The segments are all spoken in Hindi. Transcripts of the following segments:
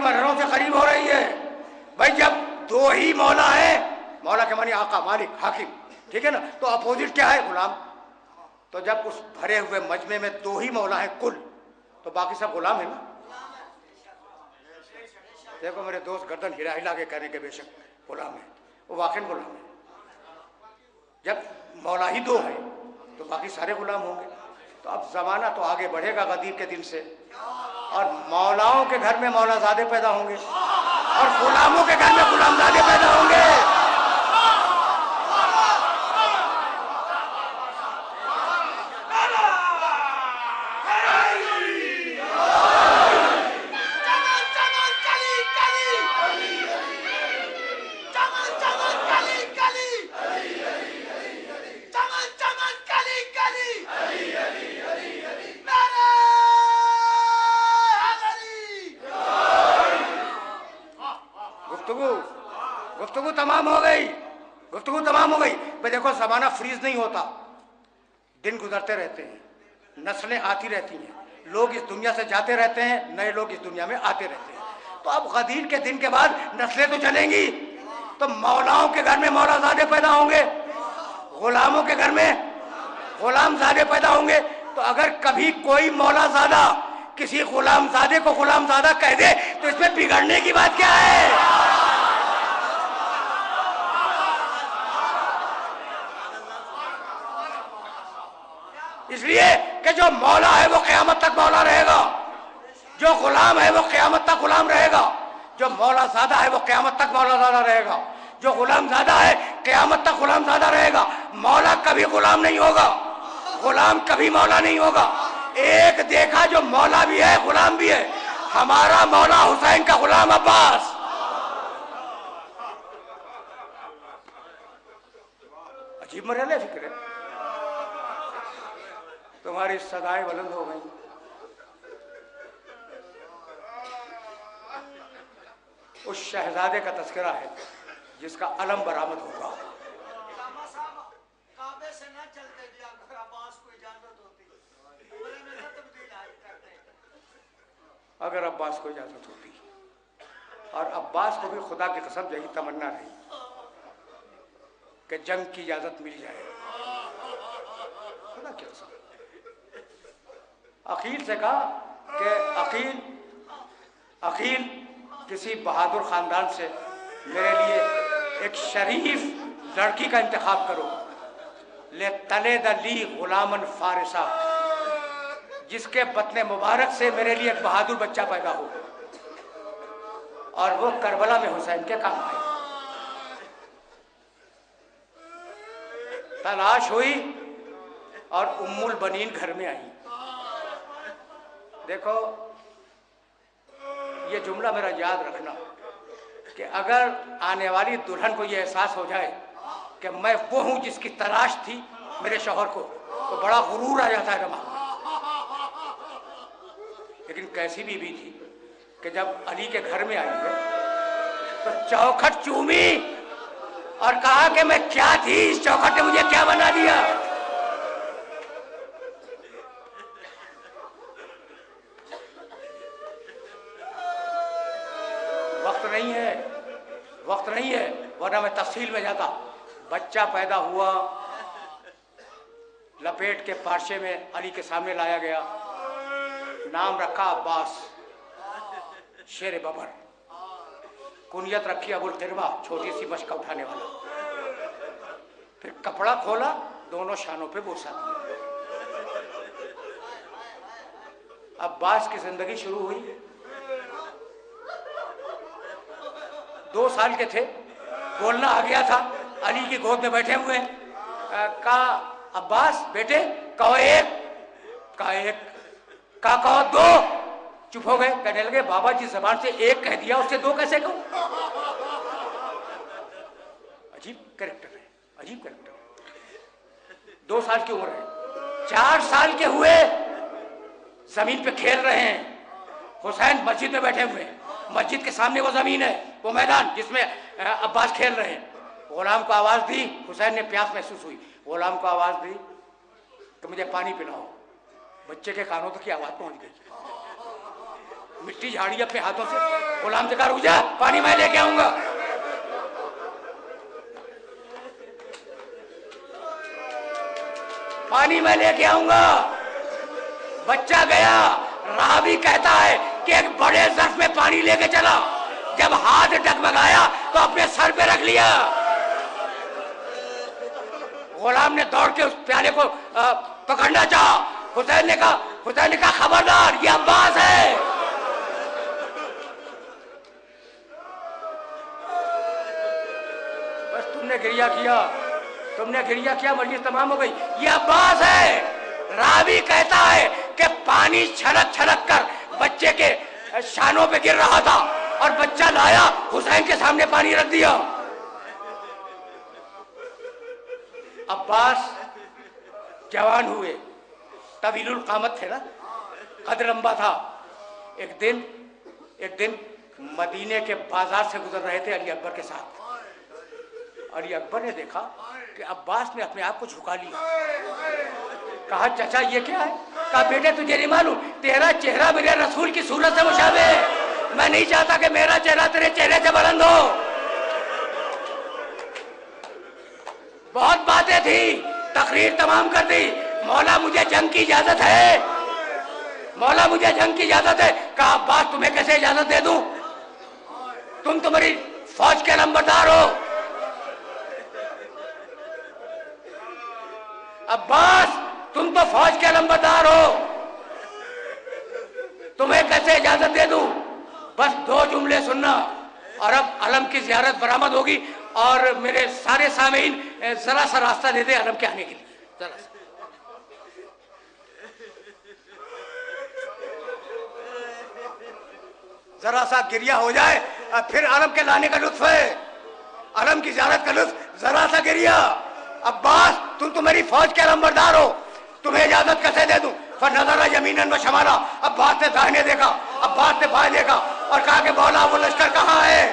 मरहलों से करीब हो रही है। भाई जब दो ही मौला है, मौला के मानी आका, मालिक, हाकिम, ठीक है ना, तो अपोजिट क्या है? गुलाम। तो जब उस भरे हुए मजमे में दो ही मौला है कुल, तो बाकी सब गुलाम है ना। देखो मेरे दोस्त गर्दन हिला हिला के कहने के बेशक गुलाम है, वो वाकई गुलाम है। जब मौला ही दो है तो बाकी सारे गुलाम होंगे। तो अब जमाना तो आगे बढ़ेगा गदीर के दिन से, और मौलाओं के घर में मौलाजादे पैदा होंगे और गुलामों के घर में गुलामजादे पैदा होंगे। गुफ्तगू तमाम हो गई, गुफ्तगू तमाम हो गई। भाई देखो जमाना फ्रीज नहीं होता, दिन गुजरते रहते हैं, नस्लें आती रहती हैं, लोग इस दुनिया से जाते रहते हैं, नए लोग इस दुनिया में आते रहते हैं। तो अब गदीर के दिन के बाद नस्लें तो चलेंगी, तो मौलाओं के घर में मौलाजादे पैदा होंगे, गुलामों के घर में गुलामजादे पैदा होंगे। तो अगर कभी कोई मौलाजादा किसी गुलामजादे को गुलामजादा कह दे तो इसमें बिगड़ने की बात क्या है? इसलिए कि जो मौला है वो क़यामत तक मौला रहेगा, जो गुलाम है वो क़यामत तक गुलाम रहेगा, जो मौला ज़ादा है वो क़यामत तक मौला ज़ादा रहेगा, जो गुलाम ज़ादा है क़यामत तक गुलाम ज़ादा रहेगा। मौला कभी गुलाम नहीं होगा, गुलाम कभी मौला नहीं होगा। एक देखा जो मौला भी है गुलाम भी है, हमारा मौला हुसैन का गुलाम अब्बास। अजीब मरहले फिक्र है। तुम्हारी सदाएं बुलंद हो गई, उस शहजादे का तस्करा है जिसका अलम बरामद होगा। अगर अब्बास को इजाजत होती, और अब्बास को भी खुदा की कसम यही तमन्ना रही कि जंग की इजाजत मिल जाए, खुदा की कसम। अकील से कहा कि अकील किसी बहादुर खानदान से मेरे लिए एक शरीफ लड़की का इंतखाब करो, ले तले दली गुलामन फारिसा, जिसके बतने मुबारक से मेरे लिए एक बहादुर बच्चा पैदा हो और वो करबला में हुसैन के काम आए। तलाश हुई और उम्मुल बनीन घर में आई। देखो ये जुमला मेरा याद रखना कि अगर आने वाली दुल्हन को ये एहसास हो जाए कि मैं वो हूं जिसकी तलाश थी मेरे शौहर को, तो बड़ा गुरूर आ जाता है दिमाग में। लेकिन कैसी बीवी थी कि जब अली के घर में आई है तो चौखट चूमी और कहा कि मैं क्या थी, इस चौखट ने मुझे क्या बना दिया। वक्त नहीं है, वरना मैं तफसील में जाता। बच्चा पैदा हुआ, लपेट के पार्शे में अली के सामने लाया गया, नाम रखा अब्बास, शेर बबर, कुनियत रखी अबुल क़िरवा, छोटी सी मशका उठाने वाला। फिर कपड़ा खोला, दोनों शानों पे बोसा दिया। अब्बास की जिंदगी शुरू हुई। 2 साल के थे, बोलना आ गया था, अली की गोद में बैठे हुए कहा अब्बास बेटे, कहो एक, कहा एक, कहो 2, चुप हो गए। कहने लगे बाबा जी जबान से एक कह दिया, उससे 2 कैसे कहूं। अजीब कैरेक्टर है, अजीब कैरेक्टर। 2 साल की उम्र है, 4 साल के हुए जमीन पे खेल रहे हैं। हुसैन मस्जिद में बैठे हुए हैं, मस्जिद के सामने वो जमीन है, वो मैदान जिसमें अब्बास खेल रहे हैं। गुलाम को आवाज दी, हुसैन ने प्यास महसूस हुई, गुलाम को आवाज दी तो मुझे पानी पिलाओ। बच्चे के कानों तक की आवाज पहुंच गई। मिट्टी झाड़ी अपने हाथों से। गुलाम से कहा रुक जा, पानी मैं लेके आऊंगा। पानी मैं लेके आऊंगा। बच्चा गया। रावी कहता है कि एक बड़े ज़र्फ में पानी लेके चला। जब हाथ डगमगाया तो अपने सर पे रख लिया। गुलाम ने दौड़ के उस प्याले को पकड़ना चाहा। हुसैन ने कहा खबरदार, ये अब्बास है। बस तुमने गिरिया किया, मजलिस तमाम हो गई। ये अब्बास है। रावी कहता है कि पानी छलक छलक कर बच्चे के शानों पे गिर रहा था और बच्चा लाया, हुसैन के सामने पानी रख दिया। अब्बास जवान हुए, तवीलुल कामत थे ना, कद लंबा था। एक दिन मदीने के बाजार से गुजर रहे थे अली अकबर के साथ। अली अकबर ने देखा कि अब्बास ने अपने आप को झुका लिया। कहा चाचा ये क्या है? कहा बेटे तुझे नहीं मालूम, तेरा चेहरा मेरे रसूल की सूरत से मुशाबे है। मैं नहीं चाहता कि मेरा चेहरा तेरे चेहरे से बुलंद हो। बहुत बातें थी, तकरीर तमाम कर दी। मौला मुझे जंग की इजाजत है, मौला मुझे जंग की इजाजत है। कहा अब्बास तुम्हें कैसे इजाजत दे दूं? तुम तो मेरी फौज के नंबरदार हो। अब्बास तुम तो फौज के नंबरदार हो, तुम्हें कैसे इजाजत दे दूं? बस 2 जुमले सुनना और अब अलम की जियारत बरामद होगी। और मेरे सारे सामीन जरा सा रास्ता दे दे अलम के आने के लिए, जरा सा। जरा सा गिरिया हो जाए और फिर अलम के लाने का लुत्फ है, अलम की जियारत का लुत्फ। जरा सा गिरिया। अब्बास तुम तो मेरी फौज के नंबरदार हो, तुम्हें इजाजत कैसे दे दूं? नजरा यमीनन व शमाला। अब्बास ने दाहिने देखा, अब्बास ने बाएं देखा और कहा कि मौला वो लश्कर कहाँ है?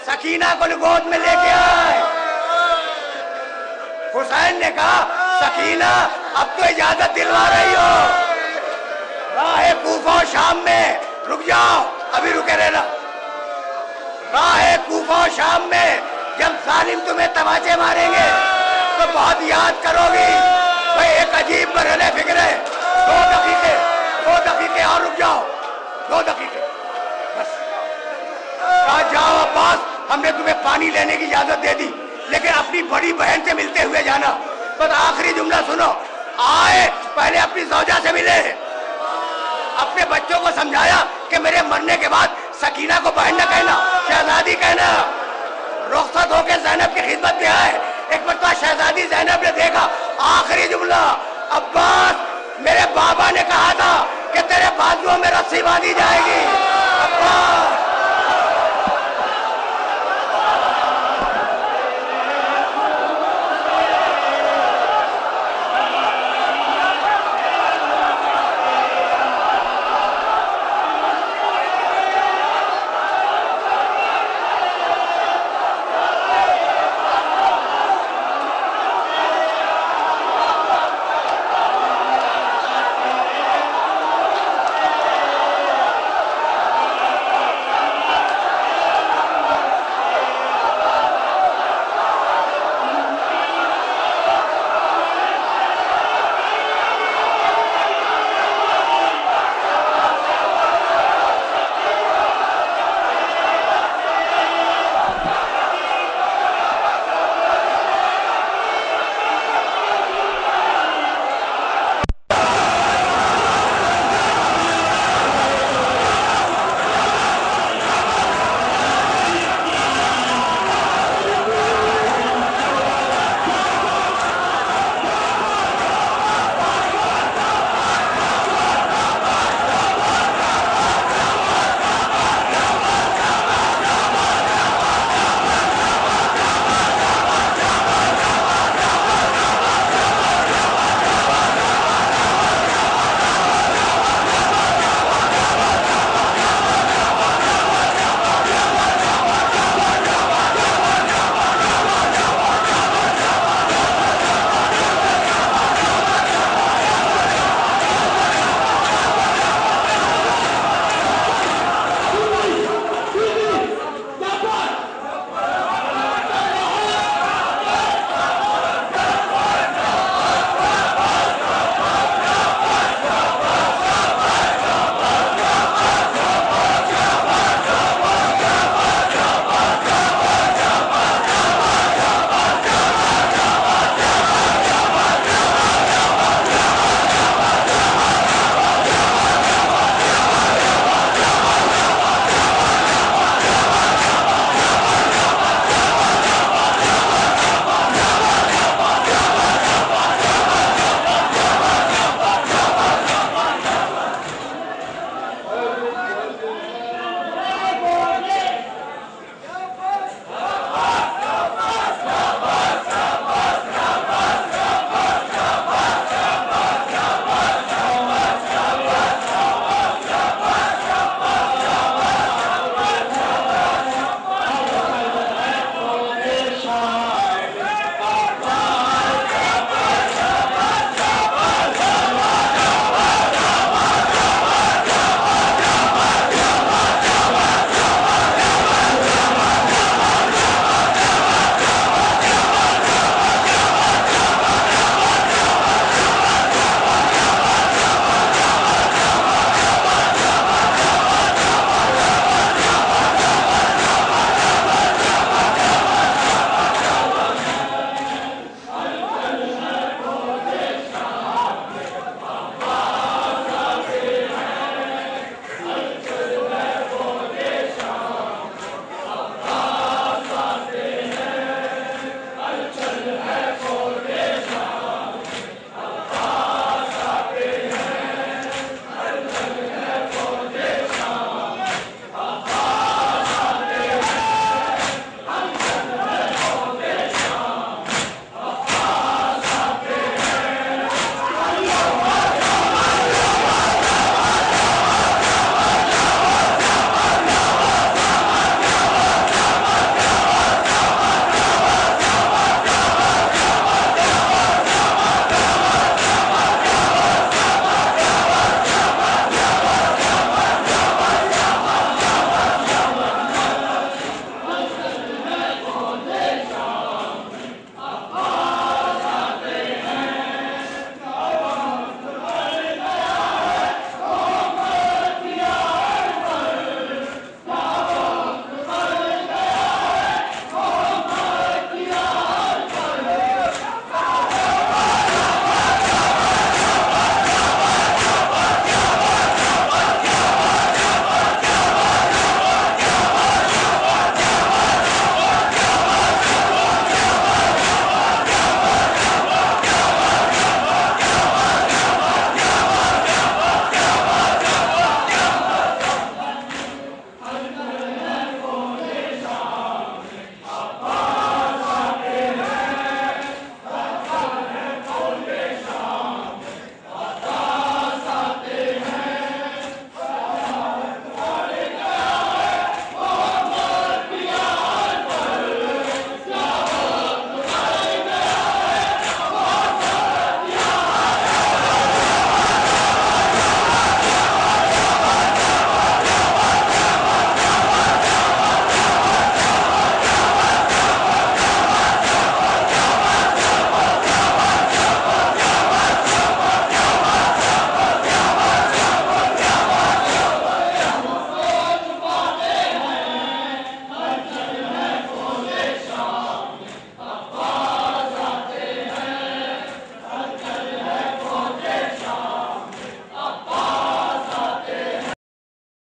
सकीना को गोद में लेके आए। हुसैन ने कहा सकीना अब तो इजाजत दिलवा रही हो, राह कूफा शाम में रुक जाओ, अभी रुके रहना। राह कूफा शाम में जब जालिम तुम्हें तमाचे मारेंगे तो बहुत याद करोगी। भाई एक अजीब मरहले फिक्र है। 2 दकीके और रुक जाओ, 2 दकीके बस। कहा जाओ अब्बास, हमने तुम्हें पानी लेने की इजाजत दे दी, लेकिन अपनी बड़ी बहन से मिलते हुए जाना। बस आखिरी जुमला सुनो। आए पहले अपनी ज़ौजा से मिले, अपने बच्चों को समझाया कि मेरे मरने के बाद सकीना को बहन न कहना, शहजादी कहना। रुखसत होकर ज़ैनब की खिदमत में आए। एक मरतबा शहजादी ज़ैनब ने देखा, आखिरी जुमला, अब्बास मेरे बाबा ने कहा था कि तेरे बाजुओं में रस्सी बांधी जाएगी। अब्बास